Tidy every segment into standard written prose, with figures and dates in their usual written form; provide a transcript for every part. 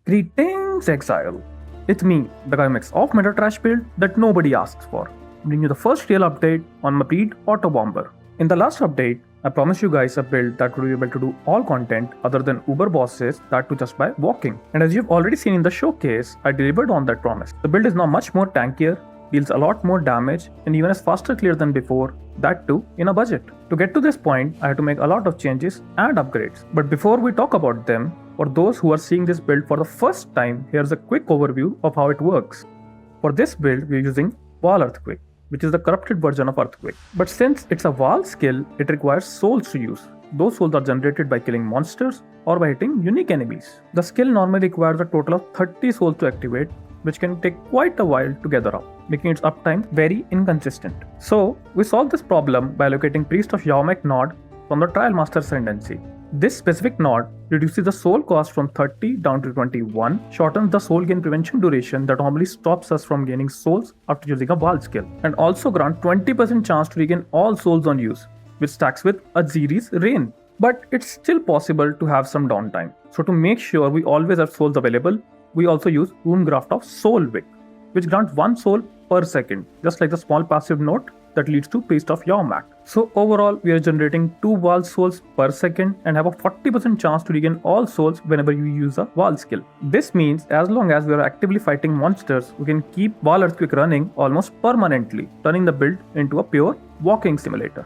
Greetings, Exile. It's me, the guy who makes off-meta trash build that nobody asks for, bringing you the first real update on my breed AutoBomber. In the last update, I promised you guys a build that would be able to do all content other than Uber bosses, that too just by walking. And as you've already seen in the showcase, I delivered on that promise. The build is now much more tankier, deals a lot more damage, and even is faster clear than before, that too in a budget. To get to this point, I had to make a lot of changes and upgrades. But before we talk about them, for those who are seeing this build for the first time, here's a quick overview of how it works. For this build, we're using Wall Earthquake, which is the corrupted version of Earthquake. But since it's a wall skill, it requires souls to use. Those souls are generated by killing monsters or by hitting unique enemies. The skill normally requires a total of 30 souls to activate, which can take quite a while to gather up, making its uptime very inconsistent. So, we solved this problem by allocating Priest of Yawmek nod from the Trial Master Ascendancy. This specific nod reduces the soul cost from 30 down to 21, shortens the soul gain prevention duration that normally stops us from gaining souls after using a wall skill, and also grant 20% chance to regain all souls on use, which stacks with Aziri's Reign. But it's still possible to have some downtime. So to make sure we always have souls available, we also use Runegraft of Soul Wick, which grants 1 soul per second, just like the small passive note that leads to Priest of Yawmek. So overall, we are generating 2 wall souls per second and have a 40% chance to regain all souls whenever you use a wall skill. This means as long as we are actively fighting monsters, we can keep Wall Earthquake running almost permanently, turning the build into a pure walking simulator.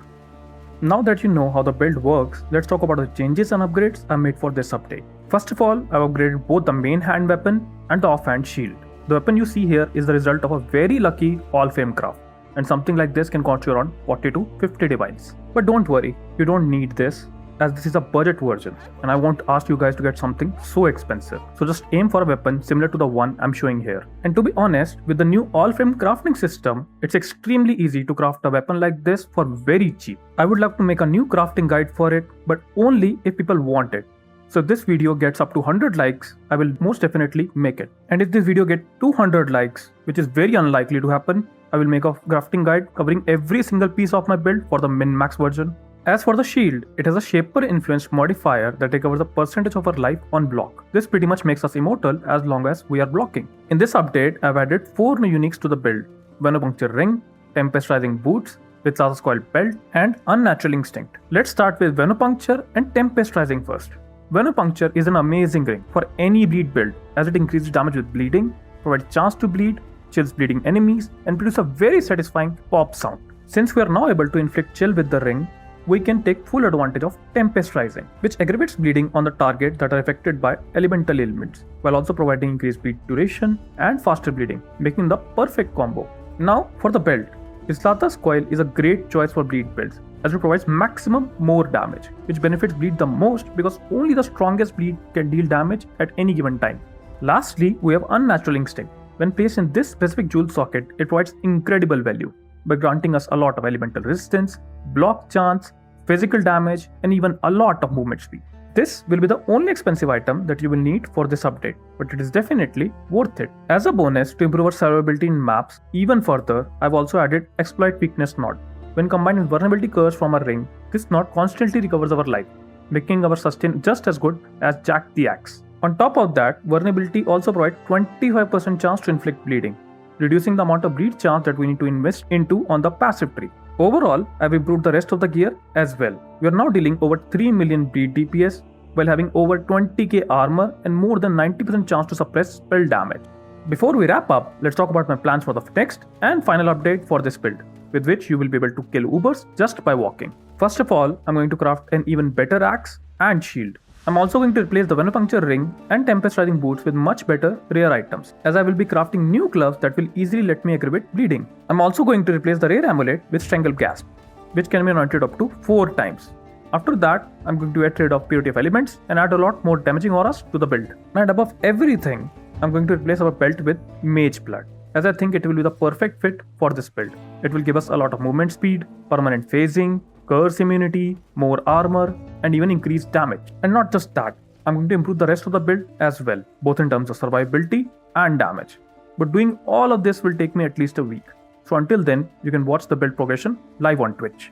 Now that you know how the build works, let's talk about the changes and upgrades I made for this update. First of all, I've upgraded both the main hand weapon and the offhand shield. The weapon you see here is the result of a very lucky all-fame craft, and something like this can cost you around 40 to 50 divines. But don't worry, you don't need this, as this is a budget version, and I won't ask you guys to get something so expensive. So just aim for a weapon similar to the one I'm showing here. And to be honest, with the new all-frame crafting system, it's extremely easy to craft a weapon like this for very cheap. I would love to make a new crafting guide for it, but only if people want it. So if this video gets up to 100 likes, I will most definitely make it. And if this video gets 200 likes, which is very unlikely to happen, I will make a crafting guide covering every single piece of my build for the min-max version. As for the shield, it has a Shaper influenced modifier that recovers a percentage of our life on block. This pretty much makes us immortal as long as we are blocking. In this update, I've added 4 new uniques to the build: Venopuncture Ring, Tempest Rising Boots, Vitsa's Coiled Belt, and Unnatural Instinct. Let's start with Venopuncture and Tempest Rising first. Venopuncture is an amazing ring for any bleed build, as it increases damage with bleeding, provides chance to bleed, chills bleeding enemies, and produces a very satisfying pop sound. Since we are now able to inflict chill with the ring, we can take full advantage of Tempest Rising, which aggravates bleeding on the target that are affected by elemental ailments, while also providing increased bleed duration and faster bleeding, making the perfect combo. Now for the belt. Islata's Coil is a great choice for bleed builds, as it provides maximum more damage, which benefits bleed the most because only the strongest bleed can deal damage at any given time. Lastly, we have Unnatural Instinct. When placed in this specific jewel socket, it provides incredible value by granting us a lot of elemental resistance, block chance, physical damage, and even a lot of movement speed. This will be the only expensive item that you will need for this update, but it is definitely worth it. As a bonus to improve our survivability in maps even further, I've also added Exploit Weakness Nod. When combined with Vulnerability Curse from our ring, this nod constantly recovers our life, making our sustain just as good as Jack the Axe. On top of that, Vulnerability also provides 25% chance to inflict bleeding, reducing the amount of bleed chance that we need to invest into on the passive tree. Overall, I've improved the rest of the gear as well. We are now dealing over 3 million bleed DPS while having over 20k armor and more than 90% chance to suppress spell damage. Before we wrap up, let's talk about my plans for the next and final update for this build, with which you will be able to kill Ubers just by walking. First of all, I'm going to craft an even better axe and shield. I'm also going to replace the Venopuncture Ring and Tempest Rising Boots with much better rare items, as I will be crafting new gloves that will easily let me aggravate bleeding. I'm also going to replace the rare amulet with Strangle Gasp, which can be anointed up to 4 times. After that, I'm going to get rid of Purity of Elements and add a lot more damaging auras to the build. And above everything, I'm going to replace our belt with Mage Blood, as I think it will be the perfect fit for this build. It will give us a lot of movement speed, permanent phasing, curse immunity, more armor, and even increased damage. And not just that, I'm going to improve the rest of the build as well, both in terms of survivability and damage. But doing all of this will take me at least a week. So until then, you can watch the build progression live on Twitch.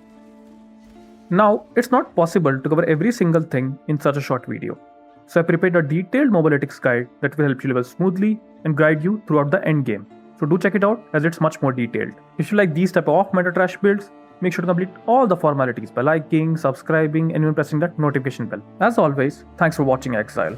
Now, it's not possible to cover every single thing in such a short video. So I prepared a detailed mobiletics guide that will help you level smoothly and guide you throughout the end game. So do check it out as it's much more detailed. If you like these type of meta trash builds, make sure to complete all the formalities by liking, subscribing, and even pressing that notification bell. As always, thanks for watching Exile.